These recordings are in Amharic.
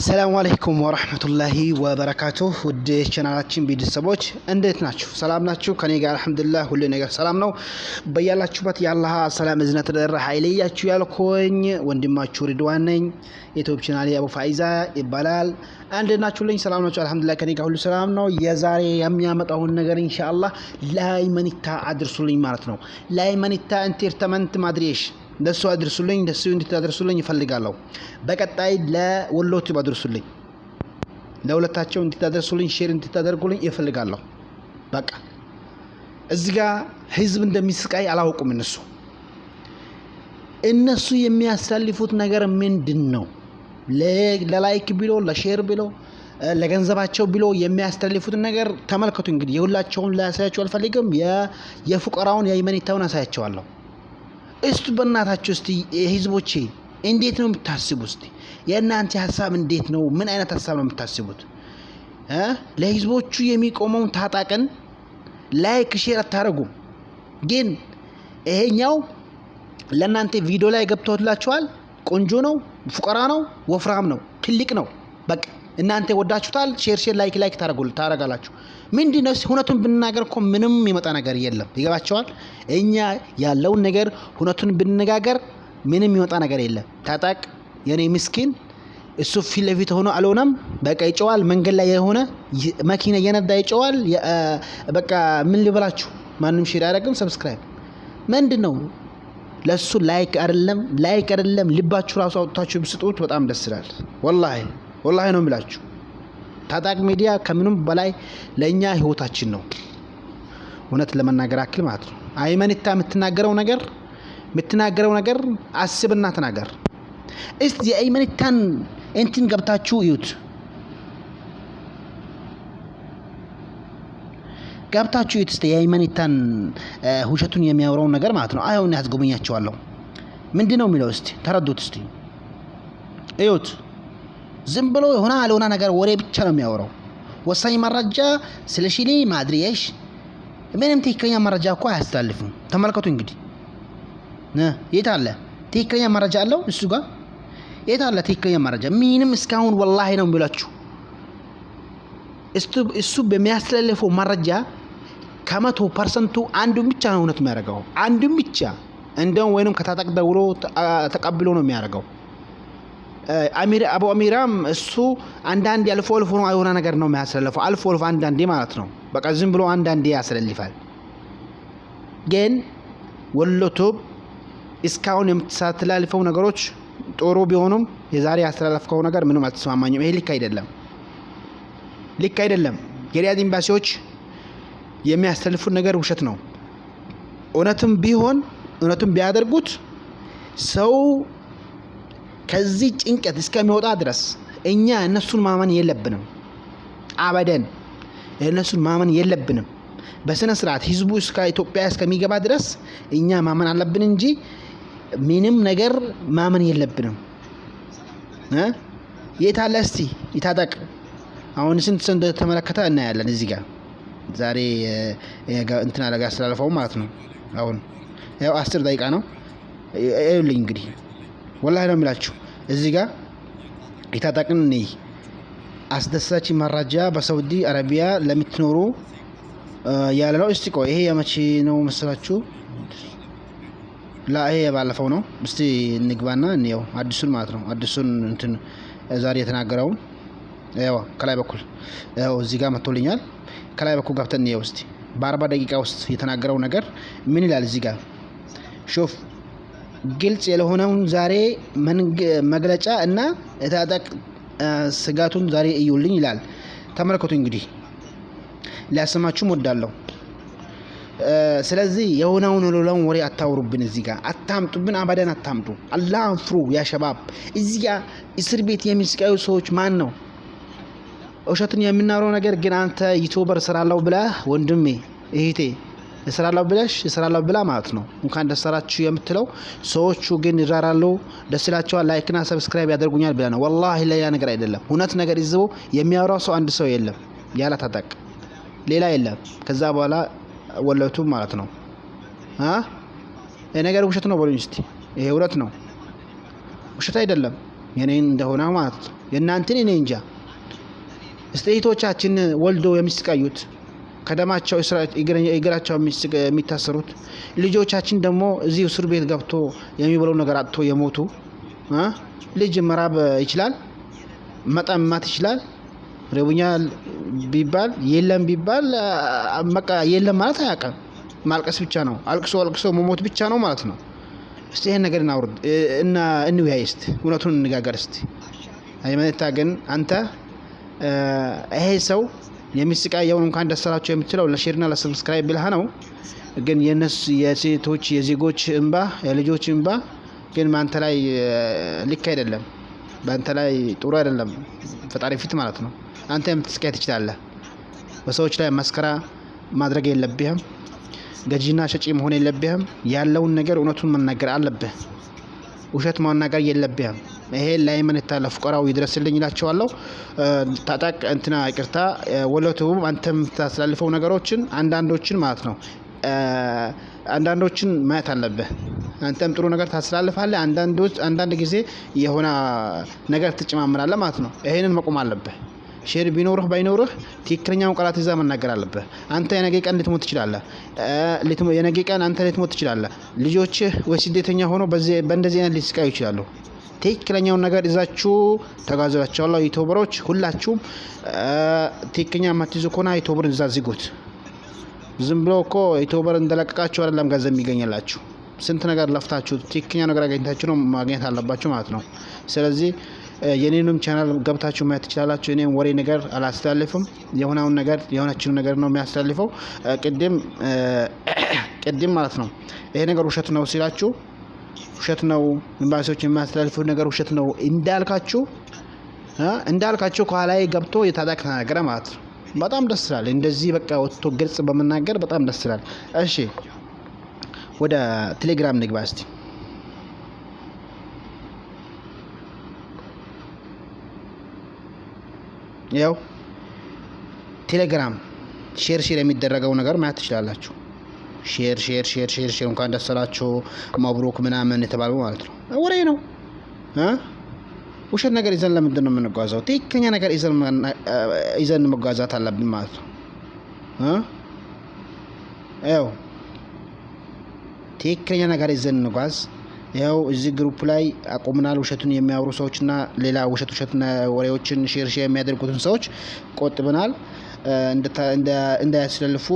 ሰላም አለይኩም ወራህመቱላሂ ወበረካቱሁ ውድ ቻናላችን ቤተሰቦች እንዴት ናችሁ? ሰላም ናችሁ? ከኔ ጋር አልሐምዱሊላህ ሁሉ ነገር ሰላም ነው። በያላችሁበት የአላህ ሰላም እዝነት ደረህ አይለያችሁ ያልኩኝ ወንድማችሁ ሪድዋን ነኝ። ዩቲዩብ ቻናሌ አቡ ፋይዛ ይባላል። እንዴት ናችሁልኝ? ሰላም ናችሁ? አልሐምዱሊላህ ከኔ ጋር ሁሉ ሰላም ነው። የዛሬ የሚያመጣውን ነገር ኢንሻአላህ ላይመኒታ አድርሱልኝ ማለት ነው። ላይመኒታ ኢንተርቴይንመንት ማድሪሽ ደሱ አድርሱልኝ፣ ደሱ እንድታደርሱልኝ ይፈልጋለሁ። በቀጣይ ለወሎት አድርሱልኝ፣ ለሁለታቸው እንድታደርሱልኝ ሼር እንድታደርጉልኝ ይፈልጋለሁ። በቃ እዚህ ጋር ህዝብ እንደሚስቃይ አላውቁም። እነሱ የሚያሳልፉት ነገር ምንድነው? ለላይክ ብሎ ለሼር ብሎ ለገንዘባቸው ብሎ የሚያስተላልፉት ነገር ተመልከቱ። እንግዲህ የሁላቸውን ላሳያቸው አልፈልግም። የፉቀራውን የየመኒታውን አሳያቸዋለሁ። እስቲ በእናታችሁ እስቲ ህዝቦቼ እንዴት ነው የምታስቡት? እስቲ የእናንተ ሐሳብ እንዴት ነው? ምን አይነት ሐሳብ ነው የምታስቡት? ለህዝቦቹ የሚቆመውን ታጣቀን ላይክ ሼር አታረጉም። ግን ይሄኛው ለእናንተ ቪዲዮ ላይ ገብቶላችኋል። ቆንጆ ነው፣ ፉቀራ ነው፣ ወፍራም ነው፣ ትልቅ ነው። በቃ እናንተ ወዳችሁታል። ሼር ላይክ ታረጋላችሁ። ምንድነው? ሁነቱን ብንናገር እኮ ምንም ይመጣ ነገር የለም። ይገባቸዋል። እኛ ያለውን ነገር ሁነቱን ብንነጋገር ምንም ይመጣ ነገር የለም። ታጣቅ የኔ ምስኪን እሱ ፊት ለፊት ሆኖ አልሆነም። በቃ ይጨዋል። መንገድ ላይ የሆነ መኪና እየነዳ ይጨዋል። በቃ ምን ልበላችሁ? ማንም ሼር አያደርግም። ሰብስክራይብ ምንድነው? ለሱ ላይክ አይደለም ልባችሁ ራሱ አውጥታችሁ ብትስጡት በጣም ደስ ይላል። ወላሂ ነው የምላችሁ። ታጣቅ ሚዲያ ከምንም በላይ ለኛ ህይወታችን ነው። እውነት ለመናገር አክል ማለት ነው። አይመኒታ የምትናገረው ነገር አስብና ተናገር። እስቲ የአይመኒታን እንትን ገብታችሁ እዩት። እስቲ የአይመኒታን ውሸቱን የሚያወራው ነገር ማለት ነው። አሁን ያስጎበኛቸዋለሁ። ምንድነው የሚለው? እስቲ ተረዱት። እስቲ እዩት። ዝም ብሎ የሆነ ነገር ወሬ ብቻ ነው የሚያወራው። ወሳኝ መረጃ ስለ ሺሊ ማድሪሽ ምንም ትክክለኛ መረጃ እኮ አያስተላልፍም። ተመልከቱ እንግዲህ የት አለ ትክክለኛ መረጃ አለው? እሱ ጋር የት አለ ትክክለኛ መረጃ? ምንም እስካሁን ወላሂ ነው የሚላችሁ። እሱ በሚያስተላልፈው መረጃ ከ100% አንዱን ብቻ ነው እውነት የሚያደርገው። አንዱን ብቻ እንደውም ወይንም ከታጣቅ ደውሎ ተቀብሎ ነው የሚያደርገው። አቡ አሚራም እሱ አንዳንዴ አልፎ ነው የሆነ ነገር ነው የሚያስተላልፈው። አልፎ አንዳንዴ ማለት ነው። በቃ ዝም ብሎ አንዳንዴ ያስተላልፋል። ግን ወሎቱብ እስካሁን የምትሳተላልፈው ነገሮች ጥሩ ቢሆኑም የዛሬ ያስተላልፈው ነገር ምንም አልተስማማኝም። ይሄ ልክ አይደለም። የሪያድ ኤምባሲዎች የሚያስተላልፉት ነገር ውሸት ነው። እውነትም ቢያደርጉት ሰው ከዚህ ጭንቀት እስከሚወጣ ድረስ እኛ እነሱን ማመን የለብንም። አበደን እነሱን ማመን የለብንም። በስነ ስርዓት ህዝቡ እስከ ኢትዮጵያ እስከሚገባ ድረስ እኛ ማመን አለብን እንጂ ምንም ነገር ማመን የለብንም። የታለ እስቲ ይታጠቅ። አሁን ስንት ሰው እንደተመለከተ እናያለን። እዚህ ጋር ዛሬ እንትና ለጋ አስተላልፈው ማለት ነው። አሁን ያው 10 ደቂቃ ነው። ይኸውልኝ እንግዲህ ወላሂ ነው የምላችሁ። እዚህ ጋር የታጠቅን አስደሳች መረጃ በሳውዲ አረቢያ ለምትኖሩ ያለ ነው። እስቲ ቆይ ይሄ የመቼ ነው መስላችሁ? ይሄ የባለፈው ነው። እስቲ እንግባና እንየው አዲሱን ማለት ነው። አዲሱን እንትን ዛሬ የተናገረውን ያው ከላይ በኩል ያው እዚህ ጋር መጥቶልኛል። ከላይ በኩል ገብተን እንየው እስቲ በ40 ደቂቃ ውስጥ የተናገረው ነገር ምን ይላል? እዚህ ጋር ሾፍ ግልጽ ያልሆነውን ዛሬ መግለጫ እና የታጠቅ ስጋቱን ዛሬ እዩልኝ ይላል። ተመልከቱ እንግዲህ ሊያሰማችሁም ወዳለሁ። ስለዚህ የሆነውን ወሬ አታውሩብን። እዚህ ጋር አታምጡብን። አባዳን አታምጡ። አላህን ፍሩ ያ ሸባብ። እዚህ ጋር እስር ቤት የሚስቃዩ ሰዎች ማን ነው? ውሸትን የምናወራው ነገር ግን አንተ ዩቲዩበር ስራለው ብለህ ወንድሜ እህቴ እስራላው ብላ ማለት ነው እንኳን ደስ አላችሁ የምትለው ሰዎቹ ግን ይራራሉ። ደስ ይላቸዋል። ላይክና ሰብስክራይብ ያደርጉኛል ብለህ ነው። ወላሂ ሌላ ነገር አይደለም። እውነት ነገር ይዘው የሚያወራው ሰው አንድ ሰው የለም። ያለ ታጠቅ ሌላ የለም። ከዛ በኋላ ወለቱ ማለት ነው። ይሄ ነገር ውሸት ነው በሉኝ እስቲ። ይሄ እውነት ነው፣ ውሸት አይደለም። የኔን እንደሆነ ማለት ነው። የእናንተን እኔ እንጃ። እህቶቻችን ወልዶ የሚስቃዩት ከደማቸው እግራቸው የሚታሰሩት ልጆቻችን ደግሞ እዚህ እስር ቤት ገብቶ የሚበለው ነገር አጥቶ የሞቱ ልጅ መራብ ይችላል፣ መጠማት ይችላል። ርቦኛል ቢባል የለም ቢባል በቃ የለም ማለት አያውቅም። ማልቀስ ብቻ ነው። አልቅሶ መሞት ብቻ ነው ማለት ነው። እስቲ ይሄን ነገር እናውርድ እና እንወያይ። እስቲ እውነቱን እንነጋገር። እስቲ አይመታ ግን አንተ ይሄ ሰው የሚስቃየውን እንኳን ደስ አላችሁ የምትለው ለሼርና ለሰብስክራይብ ብለህ ነው። ግን የነሱ የሴቶች የዜጎች እንባ የልጆች እንባ ግን በአንተ ላይ ልክ አይደለም። በአንተ ላይ ጥሩ አይደለም። ፈጣሪ ፊት ማለት ነው። አንተ የምትስቃይ ትችላለህ። በሰዎች ላይ መስከራ ማድረግ የለብህም። ገዢና ሸጪ መሆን የለብህም። ያለውን ነገር እውነቱን መናገር አለብህ። ውሸት መናገር የለብህም። ይሄ ለሃይማኖት ለፍቀራው ይድረስልኝ እላቸዋለሁ። ታጣቅ እንትና ይቅርታ ወለቱም አንተም ታስተላልፈው ነገሮችን አንዳንዶችን ማለት ነው አንዳንዶችን ማየት አለብህ። አንተም ጥሩ ነገር ታስተላልፋለህ፣ አንዳንድ ጊዜ የሆነ ነገር ትጨማምራለህ ማለት ነው። ይሄንን መቆም አለብህ። ሼር ቢኖርህ ባይኖርህ ትክክለኛውን ቃላት ይዛ መናገር አለብህ። አንተ የነገ ቀን ልትሞት ትችላለህ። የነገ ቀን አንተ ልትሞት ትችላለህ። ልጆችህ ወይ ስደተኛ ሆኖ በእንደዚህ አይነት ሊስቃዩ ይችላሉ። ትክክለኛውን ነገር ይዛችሁ ተጋዘላችኋለሁ። ዩቲዩበሮች ሁላችሁም ትክክለኛ የማትይዙ ከሆነ ዩቲዩበርን እዛ ዝጉት። ዝም ብሎ እኮ ዩቲዩበር እንደለቀቃችሁ አይደለም ገንዘብ የሚገኝላችሁ። ስንት ነገር ለፍታችሁ ትክክለኛ ነገር አገኝታችሁ ነው ማግኘት አለባችሁ ማለት ነው። ስለዚህ የኔንም ቻናል ገብታችሁ ማየት ትችላላችሁ። እኔም ወሬ ነገር አላስተላልፍም። የሆነውን ነገር የሆነችውን ነገር ነው የሚያስተላልፈው። ቅድም ማለት ነው ይሄ ነገር ውሸት ነው ሲላችሁ ውሸት ነው፣ ኤምባሲዎች የሚያስተላልፉት ነገር ውሸት ነው እንዳልካችሁ ከኋላ ገብቶ የታጣቅ ተናገረ ማለት ነው። በጣም ደስ ይላል። እንደዚህ በቃ ወጥቶ ግልጽ በመናገር በጣም ደስ ይላል። እሺ ወደ ቴሌግራም ንግባ እስቲ። ያው ቴሌግራም ሼር የሚደረገው ነገር ማየት ትችላላችሁ። ሼር እንኳን ደስ አላችሁ መብሩክ ምናምን የተባለው ማለት ነው። ወሬ ነው። ውሸት ነገር ይዘን ለምንድን ነው የምንጓዘው? ትክክለኛ ነገር ይዘን መጓዛት አለብን ማለት ነው። ያው ትክክለኛ ነገር ይዘን እንጓዝ። ያው እዚህ ግሩፕ ላይ አቁመናል። ውሸቱን የሚያወሩ ሰዎችና ሌላ ውሸትና ወሬዎችን ሼር የሚያደርጉትን ሰዎች ቆጥበናል። እንዳያስለልፉ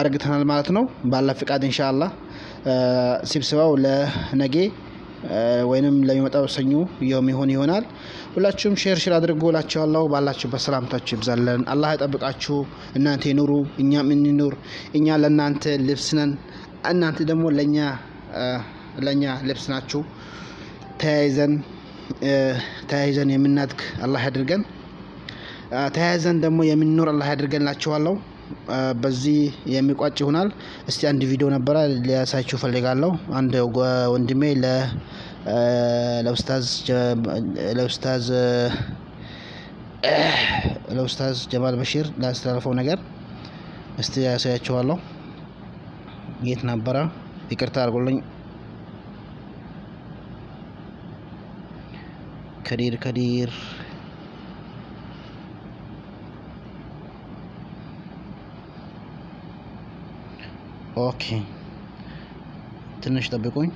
አርግተናል ማለት ነው። ባላ ፍቃድ ኢንሻአላህ ስብሰባው ለነገ ወይንም ለሚመጣው ሰኞ የሚሆን ይሆናል። ሁላችሁም ሼር አድርጉ እላችኋለሁ። ባላችሁበት ሰላምታችሁ ይብዛልን። አላህ ይጠብቃችሁ። እናንተ ኑሩ፣ እኛም እንኑር። እኛ ለእናንተ ልብስ ነን፣ እናንተ ደግሞ ለኛ ልብስ ናችሁ። ተያይዘን የምናድግ አላህ ያድርገን። ተያይዘን ደግሞ የምንኖር አላህ ያድርገን እላችኋለሁ። በዚህ የሚቋጭ ይሆናል። እስቲ አንድ ቪዲዮ ነበረ ሊያሳያችሁ ፈልጋለሁ። አንድ ወንድሜ ለኡስታዝ ጀማል በሽር ላስተላልፈው ነገር እስቲ ያሳያችኋለሁ። የት ነበረ? ይቅርታ አድርጉልኝ። ከዲር ኦኬ፣ ትንሽ ጠብቁኝ።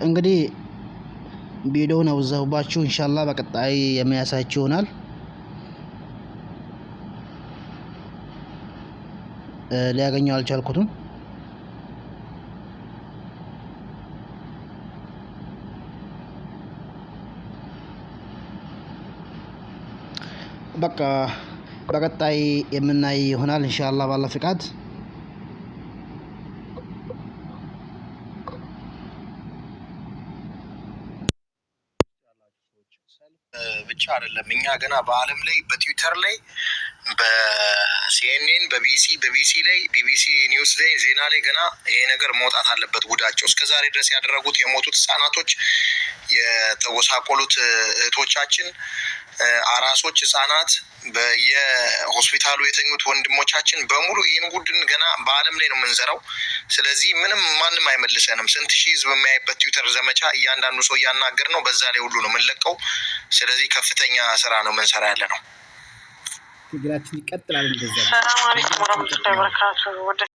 እንግዲህ ቪዲዮውን አውዛውባችሁ ኢንሻአላህ በቀጣይ የሚያሳያችሁ ይሆናል። ሊያገኘው አልቻልኩትም። በቃ በቀጣይ የምናይ ይሆናል ኢንሻአላህ ባላ ፍቃድ። ብቻ አይደለም እኛ ገና በአለም ላይ በትዊተር ላይ በሲኤንኤን በቢቢሲ ላይ ቢቢሲ ኒውስ ላይ ዜና ላይ ገና ይሄ ነገር መውጣት አለበት ጉዳቸው። እስከዛሬ ድረስ ያደረጉት የሞቱት ህጻናቶች፣ የተጎሳቆሉት እህቶቻችን፣ አራሶች፣ ህጻናት፣ በየሆስፒታሉ የተኙት ወንድሞቻችን በሙሉ ይህን ጉድን ገና በአለም ላይ ነው የምንዘራው። ስለዚህ ምንም ማንም አይመልሰንም። ስንት ሺህ ህዝብ የሚያይበት ትዊተር ዘመቻ እያንዳንዱ ሰው እያናገር ነው። በዛ ላይ ሁሉ ነው የምንለቀው። ስለዚህ ከፍተኛ ስራ ነው የምንሰራ ያለ ነው። ትግላችን ይቀጥላል። እንደዛ ሰላም አለይኩም ወራህመቱላሂ ወበረካቱ።